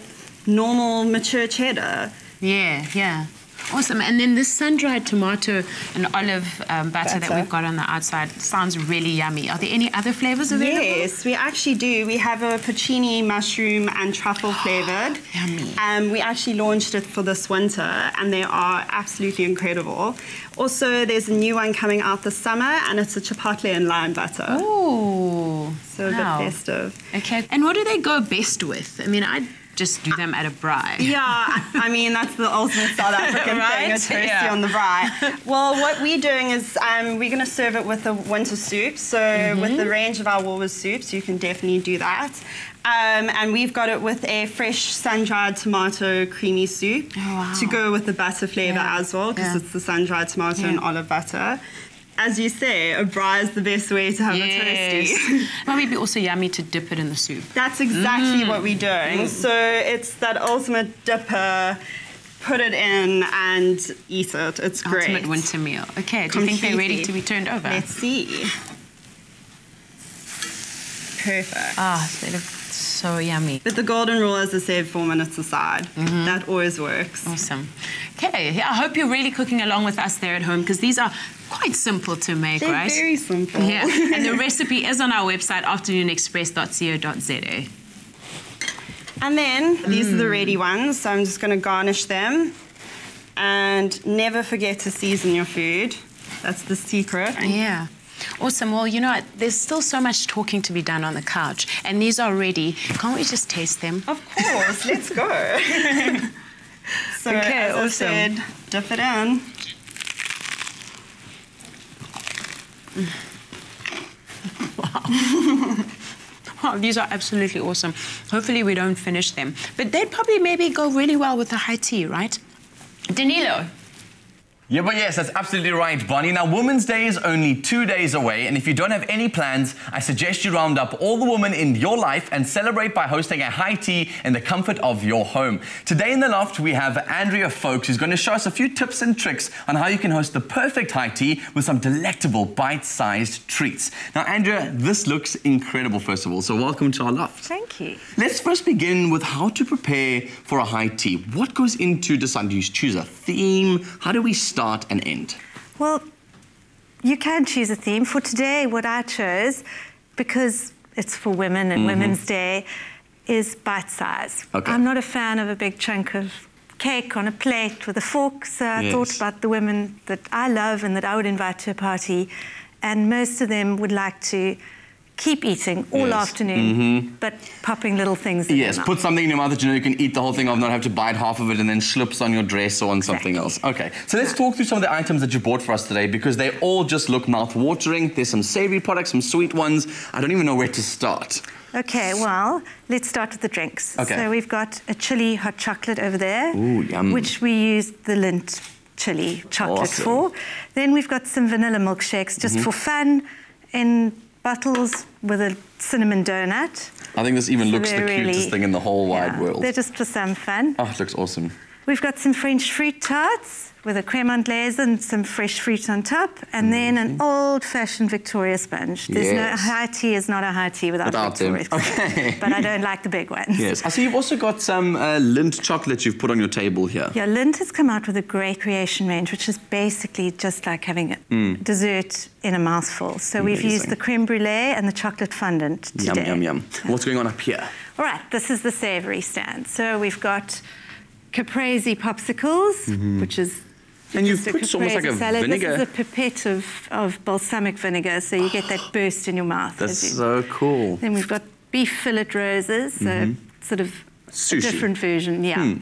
Speaker 7: normal mature cheddar.
Speaker 5: Yeah. Awesome. And then this sun-dried tomato and olive batter that we've got on the outside sounds really yummy. Are there any other flavors available?
Speaker 7: Yes, we actually do. We have a porcini, mushroom and truffle flavored.
Speaker 5: Yummy.
Speaker 7: We actually launched it for this winter and they are absolutely incredible. Also, there's a new one coming out this summer and it's a chipotle and lime butter.
Speaker 5: Ooh.
Speaker 7: So a bit festive.
Speaker 5: Okay. And what do they go best with? I mean, I just do them at a braai.
Speaker 7: Yeah, I mean, that's the ultimate South African thing, a toasty on the braai. Well, what we're doing is we're going to serve it with a winter soup. So with the range of our Woolworths soups, you can definitely do that. And we've got it with a fresh sun-dried tomato creamy soup to go with the butter flavour as well, because it's the sun-dried tomato and olive butter. As you say, a braai is the best way to have a toasty.
Speaker 5: Might it be also yummy to dip it in the soup?
Speaker 7: That's exactly what we're doing. So it's that ultimate dipper, put it in and eat it. It's great.
Speaker 5: Ultimate winter meal. Okay, do you think they're ready to be turned over?
Speaker 7: Let's see. Perfect.
Speaker 5: They look so yummy.
Speaker 7: But the golden rule, as I said, 4 minutes aside. That always works.
Speaker 5: Awesome. Okay, I hope you're really cooking along with us there at home, because these are quite simple to make, right?
Speaker 7: They're very simple.
Speaker 5: Yeah, and the recipe is on our website, afternoonexpress.co.za.
Speaker 7: And then these are the ready ones, so I'm just going to garnish them. And never forget to season your food. That's the secret.
Speaker 5: Yeah. Awesome. Well, you know what? There's still so much talking to be done on the couch, and these are ready. Can't we just taste them?
Speaker 7: Of course. Let's go. So, as I said, dip it in.
Speaker 5: Wow, these are absolutely awesome. Hopefully we don't finish them. But they'd probably maybe go really well with the high tea, right? Danilo.
Speaker 3: Yeah, but yes, that's absolutely right, Bonnie. Now, Women's Day is only 2 days away, and if you don't have any plans, I suggest you round up all the women in your life and celebrate by hosting a high tea in the comfort of your home. Today in the loft, we have Andrea Folks, who's going to show us a few tips and tricks on how you can host the perfect high tea with some delectable bite-sized treats. Now, Andrea, this looks incredible, first of all, so welcome to our loft.
Speaker 11: Thank you.
Speaker 3: Let's first begin with how to prepare for a high tea. What goes into deciding? Do you choose a theme? How do we start and end?
Speaker 11: Well, you can choose a theme. For today, what I chose, because it's for women and Women's Day, is bite size. I'm not a fan of a big chunk of cake on a plate with a fork, so I thought about the women that I love and that I would invite to a party, and most of them would like to keep eating all afternoon, but popping little things in their mouth.
Speaker 3: Put something in your mouth that you know you can eat the whole thing off, not have to bite half of it and then slips on your dress or on something else. Okay, so let's talk through some of the items that you bought for us today, because they all just look mouth-watering. There's some savory products, some sweet ones. I don't even know where to start.
Speaker 11: Okay, well, let's start with the drinks.
Speaker 3: Okay.
Speaker 11: So we've got a chili hot chocolate over there,
Speaker 3: Ooh, yum.
Speaker 11: which we used the Lindt chili chocolate for. Then we've got some vanilla milkshakes just for fun in bottles with a cinnamon donut.
Speaker 3: I think this even looks the cutest thing in the whole wide world.
Speaker 11: They're just for some fun.
Speaker 3: Oh, it looks awesome.
Speaker 11: We've got some French fruit tarts with a creme anglaise and some fresh fruit on top, and then an old-fashioned Victoria sponge. There's no high tea is not a high tea without Victoria sponge.
Speaker 3: Okay.
Speaker 11: But I don't like the big ones.
Speaker 3: Yes. I see you've also got some Lindt chocolate you've put on your table here.
Speaker 11: Yeah, Lindt has come out with a great creation range, which is basically just like having a dessert in a mouthful. So we've used the creme brulee and the chocolate fondant today.
Speaker 3: Yum, yum, yum. What's going on up here?
Speaker 11: All right, this is the savory stand. So we've got caprese popsicles, which is
Speaker 3: And you've put almost like a vinegar.
Speaker 7: This is a pipette of balsamic vinegar, so you get that burst in your mouth.
Speaker 3: That's so cool.
Speaker 7: Then we've got beef fillet roses, so sort of
Speaker 3: sushi.
Speaker 7: A different version, yeah.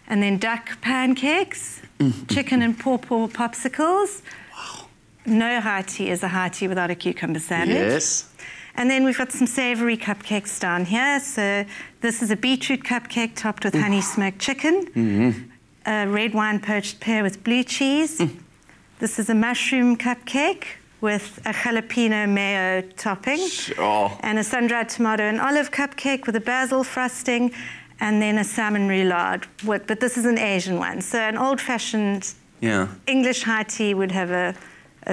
Speaker 7: And then duck pancakes, chicken and pawpaw popsicles. Wow. No high tea is a high tea without a cucumber sandwich.
Speaker 3: Yes.
Speaker 7: And then we've got some savoury cupcakes down here. So this is a beetroot cupcake topped with honey smoked chicken. A red wine poached pear with blue cheese. This is a mushroom cupcake with a jalapeno mayo topping. And a sun-dried tomato and olive cupcake with a basil frosting. And then a salmon roulade. But this is an Asian one. So an old-fashioned English high tea would have a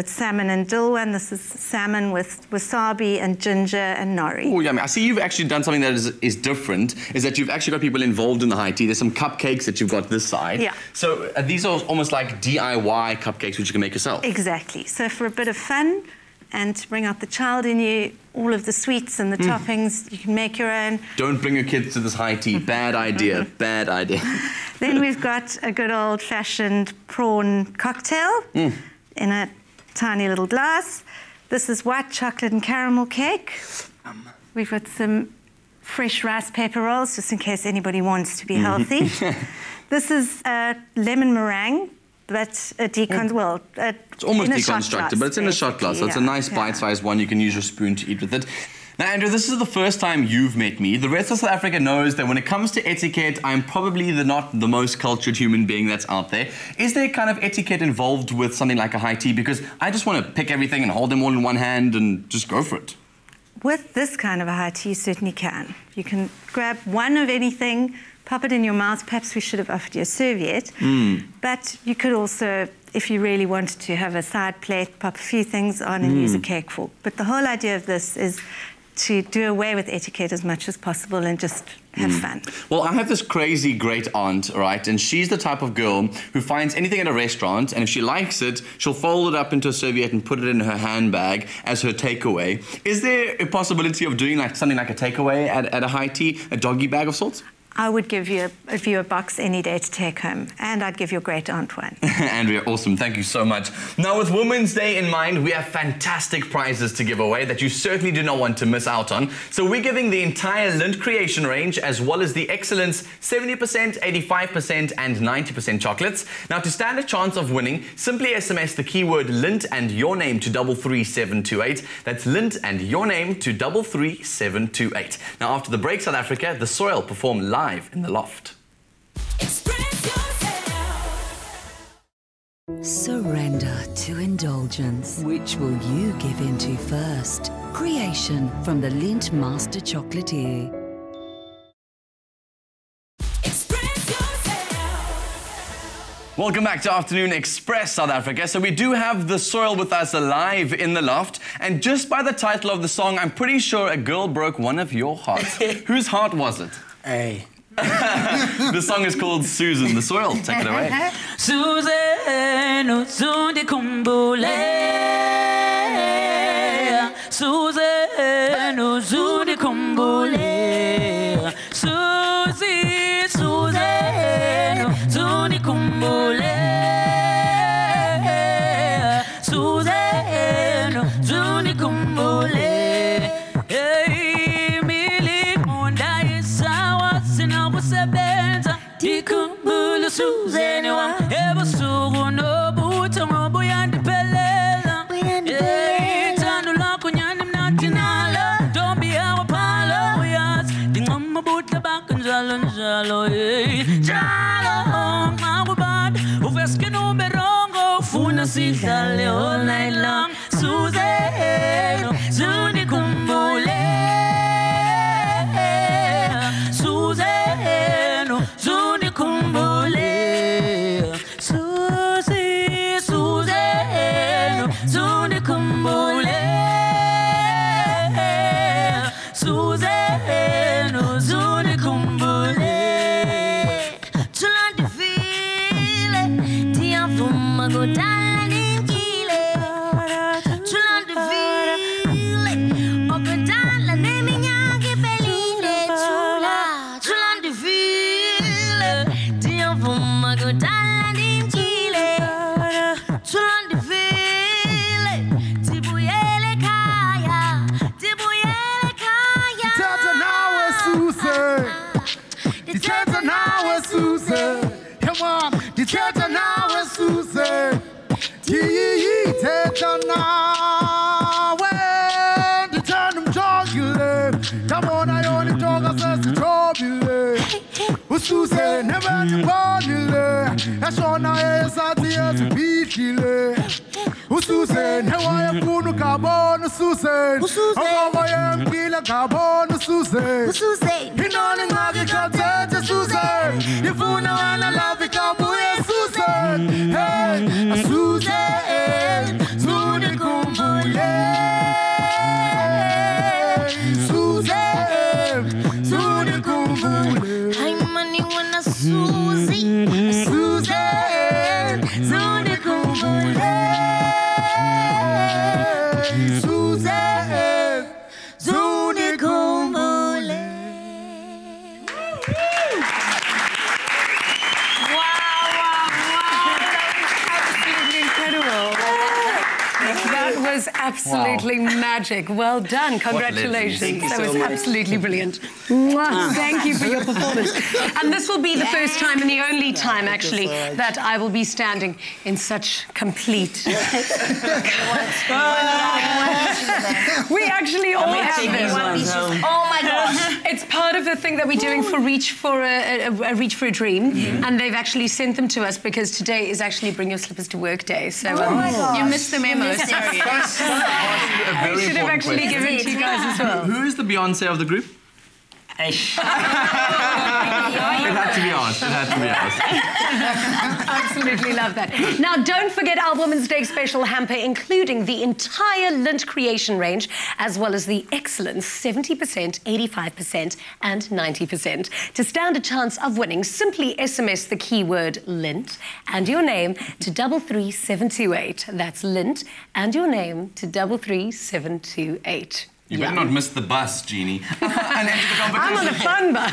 Speaker 7: salmon and dill one. This is salmon with wasabi and ginger and nori.
Speaker 3: Oh, yummy. I see you've actually done something that is different, is that you've actually got people involved in the high tea. There's some cupcakes that you've got this side.
Speaker 7: Yeah.
Speaker 3: So these are almost like DIY cupcakes which you can make yourself.
Speaker 7: Exactly. So for a bit of fun and to bring out the child in you, all of the sweets and the toppings, you can make your own.
Speaker 3: Don't bring your kids to this high tea. Bad idea. Bad idea.
Speaker 7: Then we've got a good old-fashioned prawn cocktail in a tiny little glass. This is white chocolate and caramel cake. We've got some fresh rice paper rolls, just in case anybody wants to be healthy. This is lemon meringue, but a
Speaker 3: it's almost deconstructed, but it's in a shot glass, so it's a nice bite-sized one. You can use your spoon to eat with it. Now, Andrea, this is the first time you've met me. The rest of South Africa knows that when it comes to etiquette, I'm probably not the most cultured human being that's out there. Is there kind of etiquette involved with something like a high tea? Because I just want to pick everything and hold them all in one hand and just go for it.
Speaker 7: With this kind of a high tea, you certainly can. You can grab one of anything, pop it in your mouth. Perhaps we should have offered you a serviette. But you could also, if you really wanted to, have a side plate, pop a few things on and use a cake fork. But the whole idea of this is to do away with etiquette as much as possible and just have fun.
Speaker 3: Well, I have this crazy great aunt, right? And she's the type of girl who finds anything at a restaurant, and if she likes it, she'll fold it up into a serviette and put it in her handbag as her takeaway. Is there a possibility of doing something like a takeaway at a high tea, a doggy bag of sorts?
Speaker 7: I would give you a box any day to take home, and I'd give your great aunt one.
Speaker 3: Andrea, awesome. Thank you so much. Now, with Women's Day in mind, we have fantastic prizes to give away that you certainly do not want to miss out on. So we're giving the entire Lindt creation range, as well as the Excellence 70%, 85%, and 90% chocolates. Now, to stand a chance of winning, simply SMS the keyword Lindt and your name to 33728. That's Lindt and your name to 33728. Now, after the break, South Africa, The Soil perform live in the loft.
Speaker 15: Surrender to indulgence. Which will you give into first? Creation from the Lindt Master Chocolatier.
Speaker 3: Welcome back to Afternoon Express, South Africa. So we do have The Soil with us live in the loft. And just by the title of the song, I'm pretty sure a girl broke one of your hearts. Whose heart was it?
Speaker 9: Hey.
Speaker 3: The song is called Susan. The Soil, take it away.
Speaker 16: Susan, Sundi Kumbule. Susan, Sundi Kumbule. Susie, Susan, Sundi Kumbule. Susan, Sundi Kumbule. Dikumbula Suzanne wa eba sugu no buta ngobu yandipelela tanu la kunyani mnatinala don't be our palo yas dingamba buta bakanjalo njalo jalo mabad uveske no berongo funa sidale all night long Suzanne Zuni kumbule Suzanne Zuni kumbule Susie Suzanne Zuni kumbule Suzanne Zuni kumbule Tulandi file Tia fuma go dala nimkile
Speaker 17: Susan. Dithetha nawe Susan. Come on, dithetha nawe Susan. Dithetha nawe. Ndithanda umjongile. Come on, ayona intonga sesijobile. Ususan nebandibonile. Eshona esathi yezibhidlile. Ususan ewayefuna ukabona Ususan. Okobo yempilo kabona Ususan. Inoni ngake khathethe Susan. Ifuna wena love ikabuye Susan. Hey, Susan, Sunikhumbule. Susan, Sunikhumbule.
Speaker 6: Hi, money wanna Susie.
Speaker 17: Susan, Sunikhumbule. Susan, Sunikhumbule.
Speaker 4: That was absolutely magic. Well done. Congratulations. That was absolutely brilliant. Mwah. Thank you for your performance. And this will be the first time and the only time, actually, that I will be standing in such complete... We actually all have this.
Speaker 6: Oh my gosh.
Speaker 4: It's part of the thing that we're doing for Reach for a Reach for a Dream. And they've actually sent them to us because today is actually Bring Your Slippers to Work Day. So
Speaker 5: you missed the memo.
Speaker 3: A very
Speaker 4: I should have actually
Speaker 3: question.
Speaker 4: given it to you guys as well.
Speaker 3: Who is the Beyonce of the group? It had to be asked. It had to be asked.
Speaker 4: Absolutely love that. Now, don't forget our Women's Day special hamper, including the entire Lindt creation range, as well as the excellent 70%, 85%, and 90%. To stand a chance of winning, simply SMS the keyword Lindt and your name to 33728. That's Lindt and your name to 33728.
Speaker 3: You better not miss the bus, Jeannie. And enter the competition.
Speaker 4: I'm on a fun bus.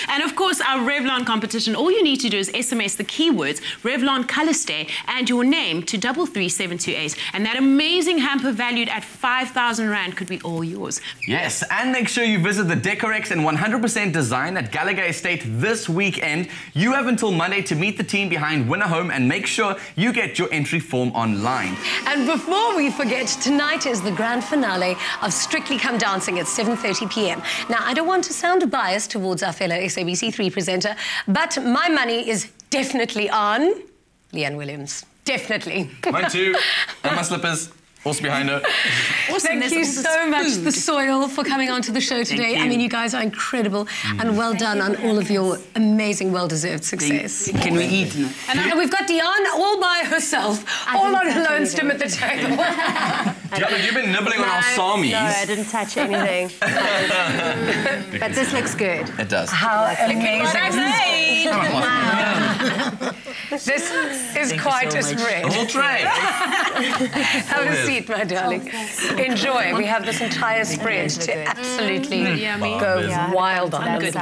Speaker 5: And of course, our Revlon competition, all you need to do is SMS the keywords Revlon Colour Stay and your name to 33728. And that amazing hamper valued at 5,000 Rand could be all yours.
Speaker 3: Yes, and make sure you visit the Decorex and 100% Design at Gallagher Estate this weekend. You have until Monday to meet the team behind Winner Home and make sure you get your entry form online.
Speaker 4: And before we forget, tonight is the grand finale of Strictly Come Dancing at 7:30 p.m. Now, I don't want to sound biased towards our fellow SABC3 presenter, but my money is definitely on Leanne Williams. Definitely.
Speaker 3: Mine too. And my slippers. Also behind her.
Speaker 4: Awesome. Thank you so much, The Soil, for coming on to the show today. I mean, you guys are incredible, and well done on all of your amazing, well-deserved success.
Speaker 8: Can we eat now?
Speaker 4: And we've got Diaan all by herself, all on her lone stem at the table.
Speaker 3: Diaan, you've been nibbling on our samis.
Speaker 11: No, I didn't touch anything. But this looks good.
Speaker 3: It does.
Speaker 4: How amazing. This is quite a spread.
Speaker 3: A whole tray.
Speaker 4: Have a seat, my darling. Enjoy. We have this entire spread to absolutely go wild on.
Speaker 11: Good.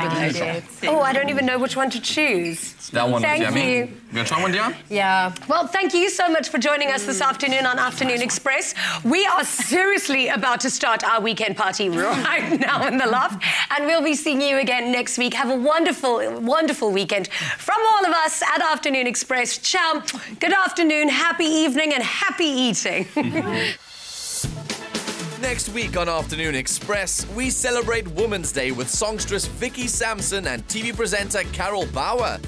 Speaker 4: Oh, I don't even know which one to choose.
Speaker 3: That one was yummy.
Speaker 4: Thank you.
Speaker 3: You gonna try one, Diaan?
Speaker 4: Yeah. Well, thank you so much for joining us this afternoon on Afternoon Express. We are seriously about to start our weekend party right now in the loft, and we'll be seeing you again next week. Have a wonderful, wonderful weekend. From all of us at Afternoon Express, ciao, good afternoon, happy evening, and happy eating.
Speaker 18: Next week on Afternoon Express, we celebrate Women's Day with songstress Vicky Sampson and TV presenter Carol Bauer.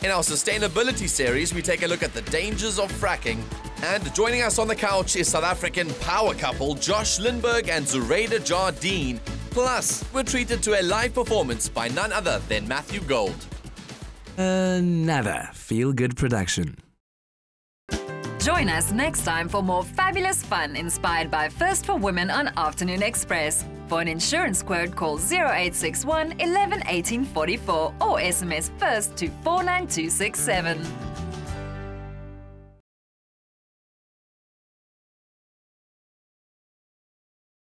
Speaker 18: In our sustainability series, we take a look at the dangers of fracking. And joining us on the couch is South African power couple Josh Lindbergh and Zureida Jardine. Plus, we're treated to a live performance by none other than Matthew Gold.
Speaker 19: Another feel-good production.
Speaker 1: Join us next time for more fabulous fun inspired by First for Women on Afternoon Express. For an insurance quote, call 0861 11 18 44 or SMS FIRST to 49267.